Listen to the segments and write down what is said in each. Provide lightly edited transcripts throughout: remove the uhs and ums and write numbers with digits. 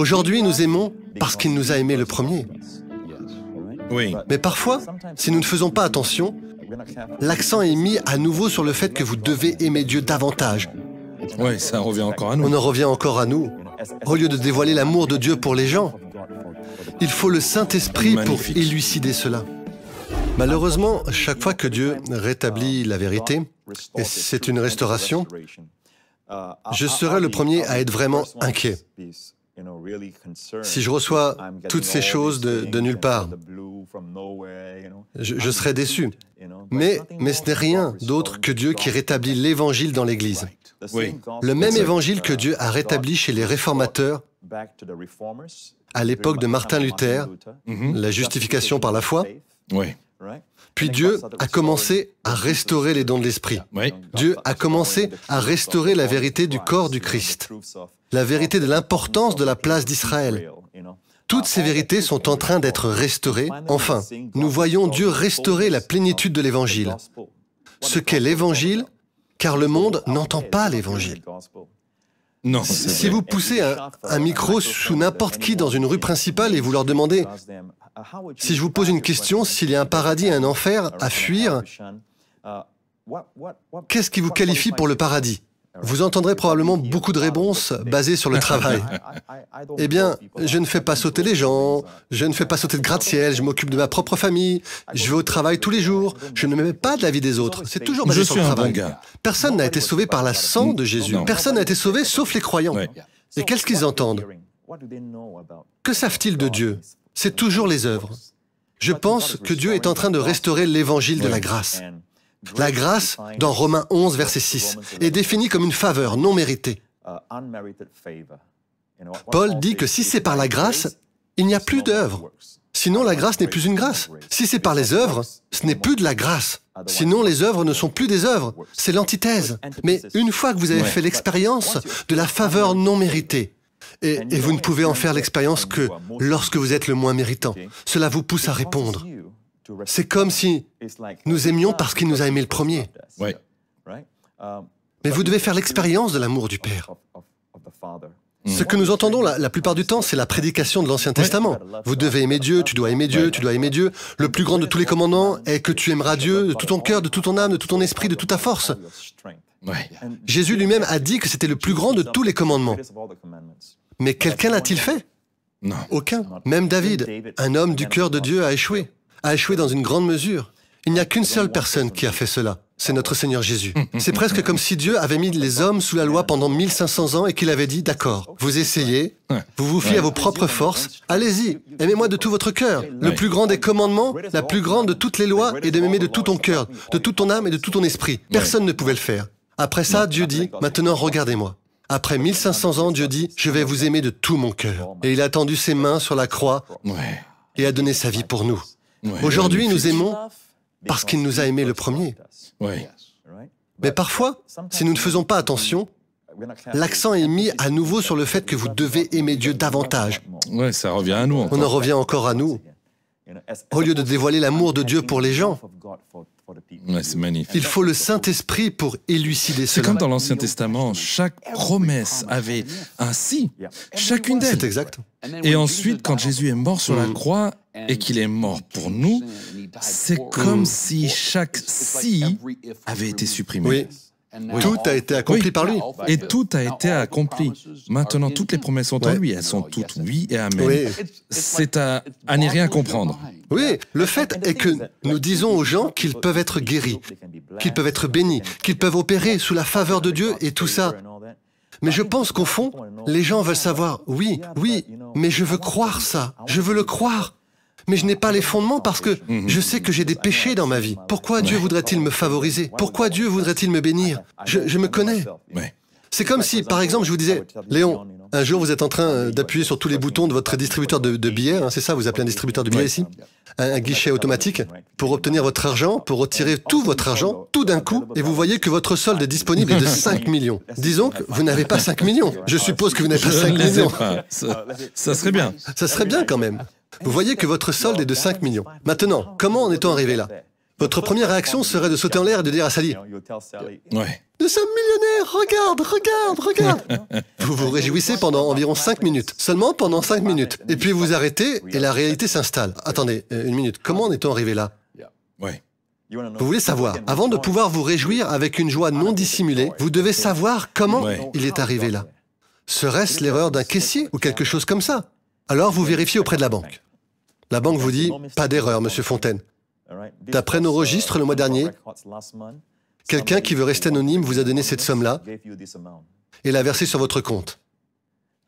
Aujourd'hui, nous aimons parce qu'il nous a aimés le premier. Oui. Mais parfois, si nous ne faisons pas attention, l'accent est mis à nouveau sur le fait que vous devez aimer Dieu davantage. Oui, ça revient encore à nous. On en revient encore à nous. Au lieu de dévoiler l'amour de Dieu pour les gens, il faut le Saint-Esprit pour Magnifique. élucider cela. Malheureusement, chaque fois que Dieu rétablit la vérité, et c'est une restauration, je serai le premier à être vraiment inquiet. Si je reçois toutes ces choses de nulle part, je serai déçu. Mais ce n'est rien d'autre que Dieu qui rétablit l'Évangile dans l'Église. Oui. Le même Évangile que Dieu a rétabli chez les réformateurs à l'époque de Martin Luther, la justification par la foi. Oui. Puis Dieu a commencé à restaurer les dons de l'Esprit. Oui. Dieu a commencé à restaurer la vérité du corps du Christ, la vérité de l'importance de la place d'Israël. Toutes ces vérités sont en train d'être restaurées. Enfin, nous voyons Dieu restaurer la plénitude de l'Évangile. Ce qu'est l'Évangile, car le monde n'entend pas l'Évangile. Non. Si vous poussez un micro sous n'importe qui dans une rue principale et vous leur demandez, si je vous pose une question, s'il y a un paradis et un enfer à fuir, qu'est-ce qui vous qualifie pour le paradis? Vous entendrez probablement beaucoup de réponses basées sur le travail. Eh bien, je ne fais pas sauter les gens, je ne fais pas sauter de gratte-ciel, je m'occupe de ma propre famille, je vais au travail tous les jours, je ne me mets pas de la vie des autres. C'est toujours basé Je sur suis le un travail. bon gars. Personne n'a été sauvé par la sang de Jésus. Non. Personne n'a été sauvé sauf les croyants. Ouais. Et qu'est-ce qu'ils entendent? Que savent-ils de Dieu? C'est toujours les œuvres. Je pense que Dieu est en train de restaurer l'évangile de la grâce. La grâce, dans Romains 11, verset 6, est définie comme une faveur non méritée. Paul dit que si c'est par la grâce, il n'y a plus d'œuvre. Sinon, la grâce n'est plus une grâce. Si c'est par les œuvres, ce n'est plus de la grâce. Sinon, les œuvres ne sont plus des œuvres. C'est l'antithèse. Mais une fois que vous avez fait l'expérience de la faveur non méritée, et vous ne pouvez en faire l'expérience que lorsque vous êtes le moins méritant, cela vous pousse à répondre. C'est comme si nous aimions parce qu'il nous a aimés le premier. Oui. Mais vous devez faire l'expérience de l'amour du Père. Ce que nous entendons la plupart du temps, c'est la prédication de l'Ancien Testament. Vous devez aimer Dieu, tu dois aimer Dieu, tu dois aimer Dieu. Le plus grand de tous les commandements est que tu aimeras Dieu de tout ton cœur, de toute ton âme, de tout ton esprit, de toute ta force. Oui. Jésus lui-même a dit que c'était le plus grand de tous les commandements. Mais quelqu'un l'a-t-il fait? Non. Aucun. Même David, un homme du cœur de Dieu, a échoué dans une grande mesure. Il n'y a qu'une seule personne qui a fait cela. C'est notre Seigneur Jésus. C'est presque comme si Dieu avait mis les hommes sous la loi pendant 1500 ans et qu'il avait dit, d'accord, vous essayez, vous vous fiez à vos propres forces, allez-y, aimez-moi de tout votre cœur. Le plus grand des commandements, la plus grande de toutes les lois est de m'aimer de tout ton cœur, de toute ton âme et de tout ton esprit. Personne ne pouvait le faire. Après ça, Dieu dit, maintenant regardez-moi. Après 1500 ans, Dieu dit, je vais vous aimer de tout mon cœur. Et il a tendu ses mains sur la croix Ouais. et a donné sa vie pour nous. Ouais. Aujourd'hui, nous aimons parce qu'il nous a aimés le premier. Oui. Mais parfois, si nous ne faisons pas attention, l'accent est mis à nouveau sur le fait que vous devez aimer Dieu davantage. Ouais, ça revient à nous On encore. en revient encore à nous. Au lieu de dévoiler l'amour de Dieu pour les gens, Ouais, c'est magnifique. il faut le Saint-Esprit pour élucider C'est cela. comme dans l'Ancien Testament, chaque promesse avait un si, chacune d'elles. C'est exact. Et ensuite, quand Jésus est mort sur la croix et qu'il est mort pour nous, c'est comme si chaque si avait été supprimé. Oui. Tout a été accompli Oui. par lui. Et tout a été accompli. Maintenant, toutes les promesses sont en Ouais. lui. Elles sont toutes oui et amen. Oui. C'est à n'y rien comprendre. Oui, le fait est que nous disons aux gens qu'ils peuvent être guéris, qu'ils peuvent être bénis, qu'ils peuvent opérer sous la faveur de Dieu et tout ça. Mais je pense qu'au fond, les gens veulent savoir, oui, mais je veux croire ça, je veux le croire. Mais je n'ai pas les fondements parce que je sais que j'ai des péchés dans ma vie. Pourquoi Dieu voudrait-il me favoriser? Pourquoi Dieu voudrait-il me bénir? Je me connais. Ouais. C'est comme si, par exemple, je vous disais, Léon, un jour vous êtes en train d'appuyer sur tous les boutons de votre distributeur de billets, hein, c'est ça, vous appelez un distributeur de billets ici? Un guichet automatique, pour obtenir votre argent, pour retirer tout votre argent, tout d'un coup, et vous voyez que votre solde disponible est de 5 millions. Disons que vous n'avez pas 5 millions. Je suppose que vous n'avez pas Je 5 ne les ai millions. pas. Ça serait bien. Ça serait bien quand même. Vous voyez que votre solde est de 5 millions. Maintenant, comment en est-on arrivé là? votre première réaction serait de sauter en l'air et de dire à Sally, Ouais. « Nous sommes millionnaires, regarde, regarde, regarde !» Vous vous réjouissez pendant environ 5 minutes, seulement pendant 5 minutes. Et puis vous arrêtez et la réalité s'installe. Attendez, une minute, comment en est-on arrivé là? Ouais. Vous voulez savoir, avant de pouvoir vous réjouir avec une joie non dissimulée, vous devez savoir comment il est arrivé là. Serait-ce l'erreur d'un caissier ou quelque chose comme ça? Alors vous vérifiez auprès de la banque. La banque vous dit, pas d'erreur, monsieur Fontaine. D'après nos registres le mois dernier, quelqu'un qui veut rester anonyme vous a donné cette somme-là et l'a versée sur votre compte.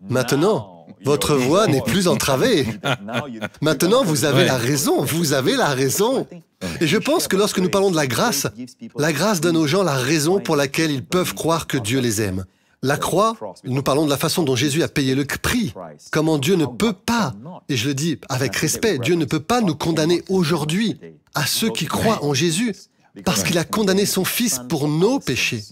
Maintenant, votre voix n'est plus entravée. Maintenant, vous avez la raison, vous avez la raison. Et je pense que lorsque nous parlons de la grâce donne aux gens la raison pour laquelle ils peuvent croire que Dieu les aime. La croix, nous parlons de la façon dont Jésus a payé le prix. Comment Dieu ne peut pas, et je le dis avec respect, Dieu ne peut pas nous condamner aujourd'hui à ceux qui croient en Jésus, parce qu'il a condamné son Fils pour nos péchés.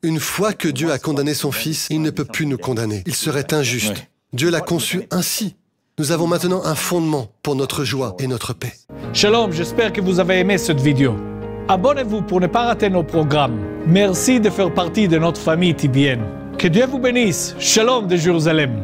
Une fois que Dieu a condamné son Fils, il ne peut plus nous condamner. Il serait injuste. Dieu l'a conçu ainsi. Nous avons maintenant un fondement pour notre joie et notre paix. Shalom, j'espère que vous avez aimé cette vidéo. Abonnez-vous pour ne pas rater nos programmes. Merci de faire partie de notre famille TBN. Que Dieu vous bénisse. Shalom de Jérusalem.